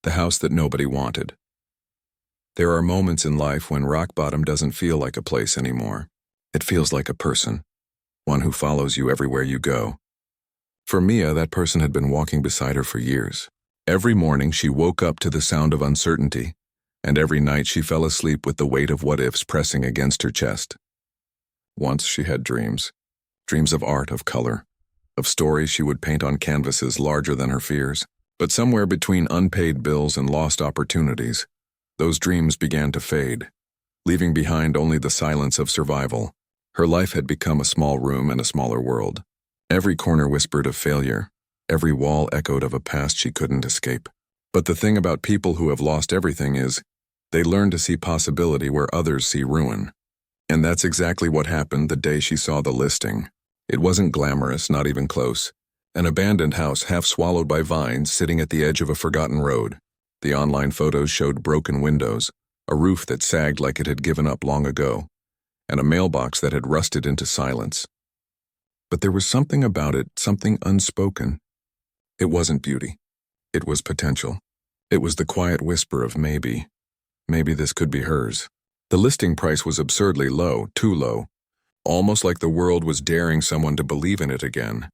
the house that nobody wanted. There are moments in life when rock bottom doesn't feel like a place anymore. It feels like a person, one who follows you everywhere you go. For Mia, that person had been walking beside her for years. Every morning she woke up to the sound of uncertainty, and every night she fell asleep with the weight of what-ifs pressing against her chest. Once she had dreams of art, of color, of stories she would paint on canvases larger than her fears. But somewhere between unpaid bills and lost opportunities, those dreams began to fade, leaving behind only the silence of survival. Her life had become a small room in a smaller world. Every corner whispered of failure. Every wall echoed of a past she couldn't escape. But the thing about people who have lost everything is, they learn to see possibility where others see ruin. And that's exactly what happened the day she saw the listing. It wasn't glamorous, not even close. An abandoned house half swallowed by vines sitting at the edge of a forgotten road. The online photos showed broken windows, a roof that sagged like it had given up long ago, and a mailbox that had rusted into silence. But there was something about it, something unspoken. It wasn't beauty. It was potential. It was the quiet whisper of maybe this could be hers. The listing price was absurdly low, too low, almost like the world was daring someone to believe in it again.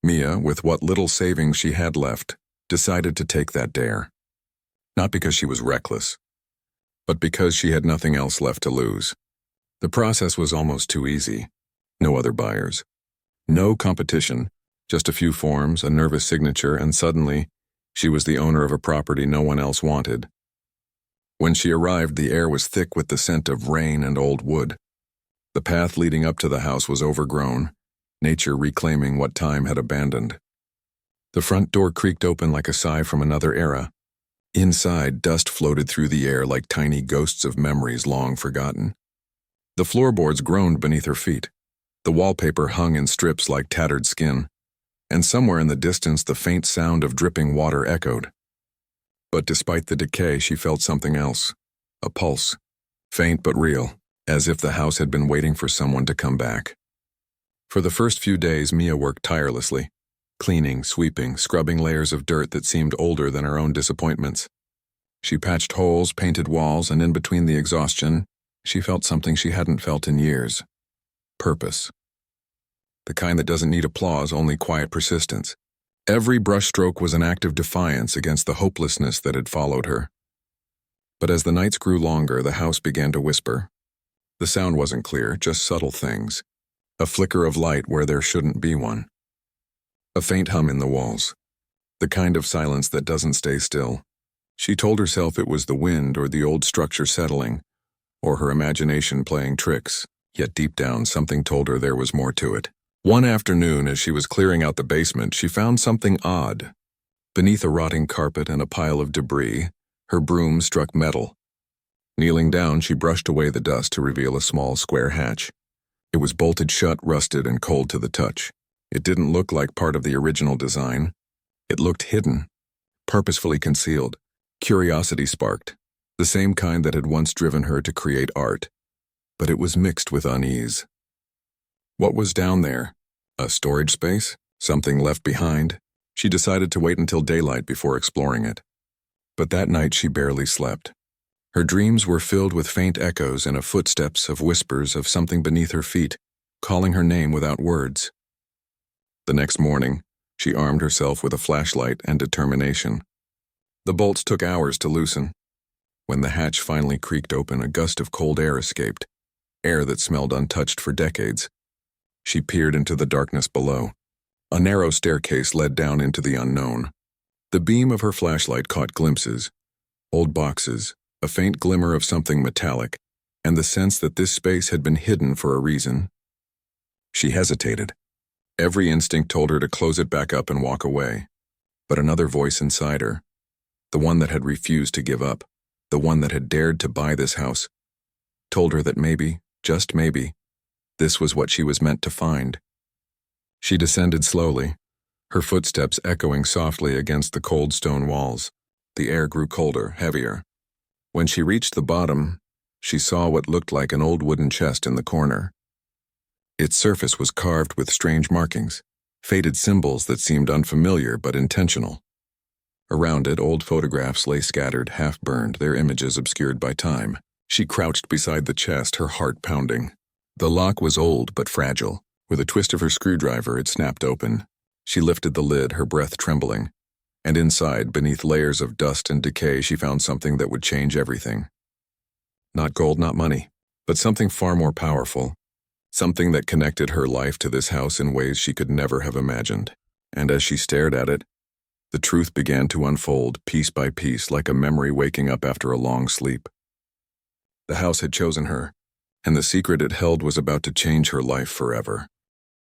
Mia, with what little savings she had left, decided to take that dare. Not because she was reckless, but because she had nothing else left to lose. The process was almost too easy. No other buyers. No competition, just a few forms, a nervous signature, and suddenly, she was the owner of a property no one else wanted. When she arrived, the air was thick with the scent of rain and old wood. The path leading up to the house was overgrown, nature reclaiming what time had abandoned. The front door creaked open like a sigh from another era. Inside, dust floated through the air like tiny ghosts of memories long forgotten. The floorboards groaned beneath her feet. The wallpaper hung in strips like tattered skin, and somewhere in the distance the faint sound of dripping water echoed. But despite the decay, she felt something else. A pulse. Faint but real, as if the house had been waiting for someone to come back. For the first few days, Mia worked tirelessly, cleaning, sweeping, scrubbing layers of dirt that seemed older than her own disappointments. She patched holes, painted walls, and in between the exhaustion, she felt something she hadn't felt in years. Purpose. The kind that doesn't need applause, only quiet persistence. Every brushstroke was an act of defiance against the hopelessness that had followed her. But as the nights grew longer, the house began to whisper. The sound wasn't clear, just subtle things. A flicker of light where there shouldn't be one. A faint hum in the walls. The kind of silence that doesn't stay still. She told herself it was the wind or the old structure settling, or her imagination playing tricks, yet deep down something told her there was more to it. One afternoon, as she was clearing out the basement, she found something odd. Beneath a rotting carpet and a pile of debris, her broom struck metal. Kneeling down, she brushed away the dust to reveal a small square hatch. It was bolted shut, rusted, and cold to the touch. It didn't look like part of the original design. It looked hidden, purposefully concealed. Curiosity sparked, the same kind that had once driven her to create art. But it was mixed with unease. What was down there? A storage space? Something left behind? She decided to wait until daylight before exploring it. But that night she barely slept. Her dreams were filled with faint echoes and of footsteps, of whispers, of something beneath her feet, calling her name without words. The next morning, she armed herself with a flashlight and determination. The bolts took hours to loosen. When the hatch finally creaked open, a gust of cold air escaped, air that smelled untouched for decades. She peered into the darkness below. A narrow staircase led down into the unknown. The beam of her flashlight caught glimpses, old boxes, a faint glimmer of something metallic, and the sense that this space had been hidden for a reason. She hesitated. Every instinct told her to close it back up and walk away. But another voice inside her, the one that had refused to give up, the one that had dared to buy this house, told her that maybe, just maybe, this was what she was meant to find. She descended slowly, her footsteps echoing softly against the cold stone walls. The air grew colder, heavier. When she reached the bottom, she saw what looked like an old wooden chest in the corner. Its surface was carved with strange markings, faded symbols that seemed unfamiliar but intentional. Around it, old photographs lay scattered, half-burned, their images obscured by time. She crouched beside the chest, her heart pounding. The lock was old but fragile. With a twist of her screwdriver, it snapped open. She lifted the lid, her breath trembling. And inside, beneath layers of dust and decay, she found something that would change everything. Not gold, not money, but something far more powerful. Something that connected her life to this house in ways she could never have imagined. And as she stared at it, the truth began to unfold piece by piece like a memory waking up after a long sleep. The house had chosen her, and the secret it held was about to change her life forever.